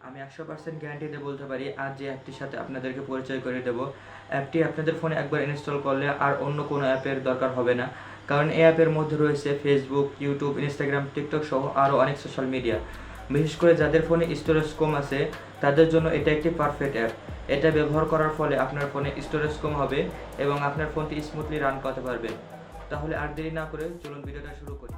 আমি 100% গ্যারান্টি দিয়ে বলতে পারি আজ যে অ্যাপটির সাথে আপনাদেরকে পরিচয় করে দেব, অ্যাপটি আপনাদের ফোনে একবার ইনস্টল করলে আর অন্য কোনো অ্যাপের দরকার হবে না। কারণ এই অ্যাপের মধ্যে রয়েছে ফেসবুক, ইউটিউব, ইনস্টাগ্রাম, টিকটক সহ আরও অনেক সোশ্যাল মিডিয়া। বিশেষ করে যাদের ফোনে স্টোরেজ কম আছে তাদের জন্য এটা একটি পারফেক্ট অ্যাপ। এটা ব্যবহার করার ফলে আপনার ফোনে স্টোরেজ কম হবে এবং আপনার ফোনটি স্মুথলি রান করতে পারবেন। তাহলে আর দেরি না করে চলুন ভিডিওটা শুরু করি।